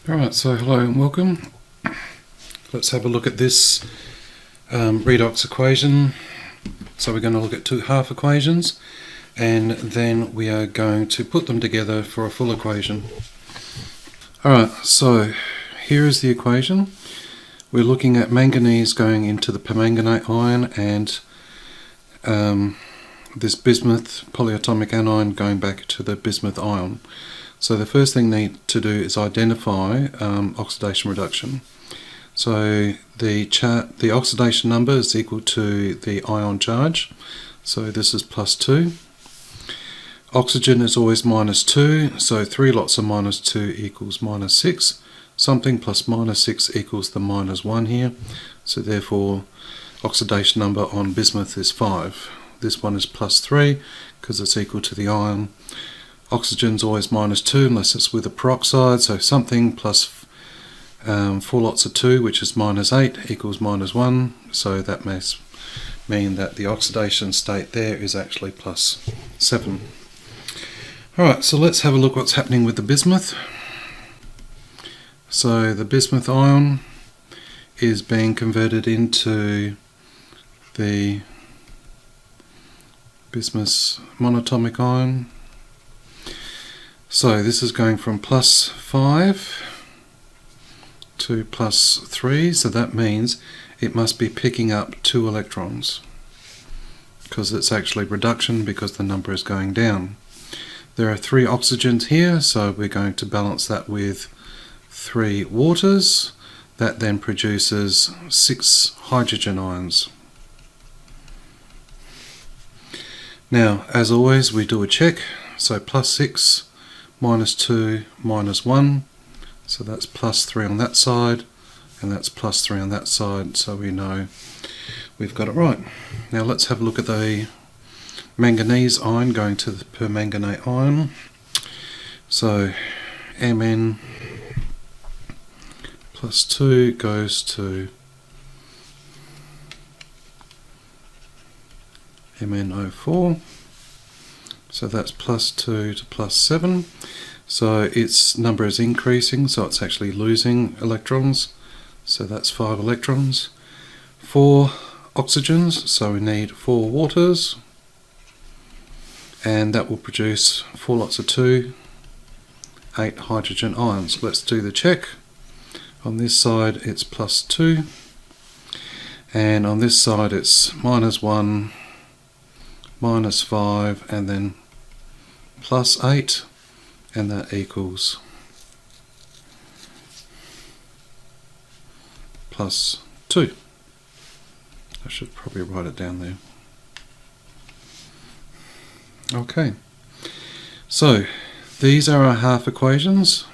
Alright, so hello and welcome. Let's have a look at this redox equation. So we're going to look at two half equations and then we are going to put them together for a full equation. Alright, so here is the equation. We're looking at manganese going into the permanganate ion and this bismuth polyatomic anion going back to the bismuth ion. So the first thing we need to do is identify oxidation reduction. So the oxidation number is equal to the ion charge. So this is +2. Oxygen is always -2, so 3 lots of -2 equals -6. Something plus -6 equals the -1 here. So therefore oxidation number on bismuth is 5. This one is +3 because it's equal to the ion. Oxygen's always -2 unless it's with a peroxide, so something plus 4 lots of 2, which is -8, equals -1, so that must mean that the oxidation state there is actually +7. Alright, so let's have a look what's happening with the bismuth. So the bismuth ion is being converted into the bismuth monatomic ion. So this is going from +5 to +3, so that means it must be picking up 2 electrons because it's actually reduction because the number is going down. There are 3 oxygens here, so we're going to balance that with 3 waters. That then produces 6 hydrogen ions. Now, as always, we do a check, so +6 -2 -1, so that's +3 on that side and that's +3 on that side, so we know we've got it right. Now let's have a look at the manganese ion going to the permanganate ion. So Mn +2 goes to MnO4. So that's +2 to +7. So its number is increasing, so it's actually losing electrons. So that's 5 electrons. 4 oxygens, so we need 4 waters. And that will produce 4 lots of 2, 8 hydrogen ions. Let's do the check. On this side it's +2. And on this side it's -1, -5, and then +8, and that equals +2. I should probably write it down there. Okay, so these are our half equations.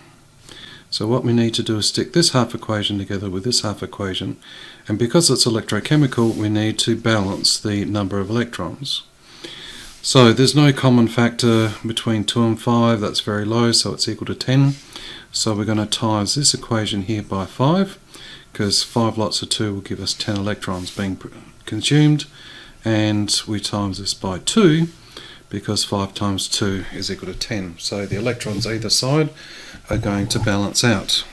So what we need to do is stick this half equation together with this half equation, and because it's electrochemical we need to balance the number of electrons. So there's no common factor between 2 and 5, that's very low, so it's equal to 10. So we're going to times this equation here by 5, because 5 lots of 2 will give us 10 electrons being consumed, and we times this by 2, because 5 times 2 is equal to 10. So the electrons either side are going to balance out.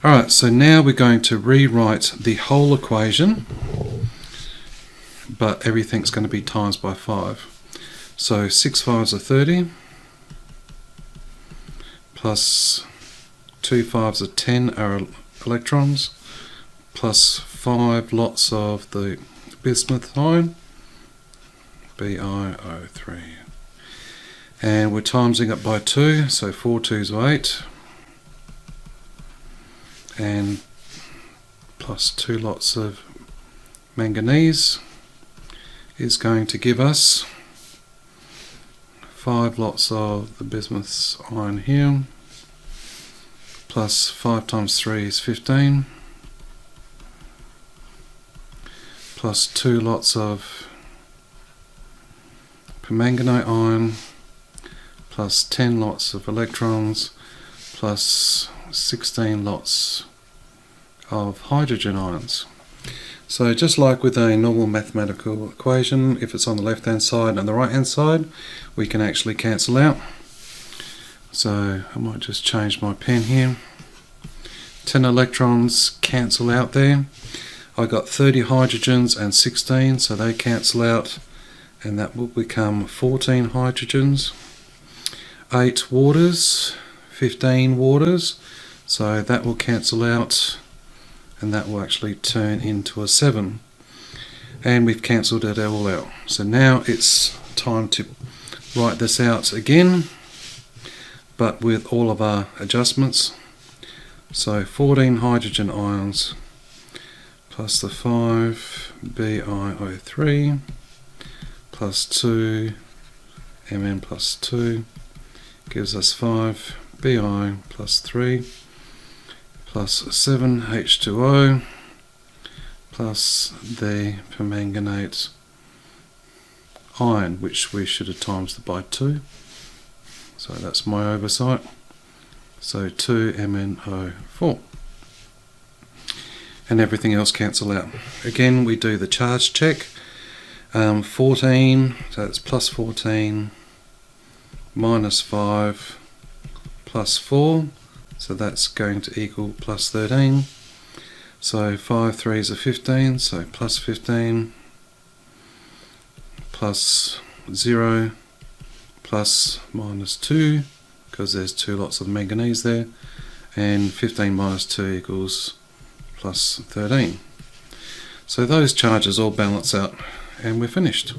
Alright, so now we're going to rewrite the whole equation, but everything's going to be times by 5. So 6 5s are 30, plus 2 5s are 10 are electrons, plus 5 lots of the bismuth ion, BiO3. And we're timesing it by 2, so 4 2s are 8, and plus 2 lots of manganese is going to give us 5 lots of the bismuth ion here, plus 5 times 3 is 15, plus 2 lots of permanganate ion, plus 10 lots of electrons, plus 16 lots of hydrogen ions. So just like with a normal mathematical equation, if it's on the left hand side and the right hand side, we can actually cancel out. So I might just change my pen here. 10 electrons cancel out there. I got 30 hydrogens and 16, so they cancel out, and that will become 14 hydrogens. 8 waters, 15 waters, so that will cancel out, and that will actually turn into a 7. And we've cancelled it all out. So now it's time to write this out again, but with all of our adjustments. So 14 hydrogen ions plus the 5 BiO3 plus 2 Mn plus 2 gives us 5 Bi plus 3 plus 7 H2O plus the permanganate iron, which we should have times by 2. So that's my oversight. So 2 MnO4. And everything else cancel out. Again, we do the charge check. 14, so it's plus 14, minus 5, plus 4, so that's going to equal plus 13. So 5 3s are 15, so plus 15, plus 0, plus minus 2, because there's 2 lots of manganese there, and 15 minus 2 equals plus 13. So those charges all balance out, and we're finished.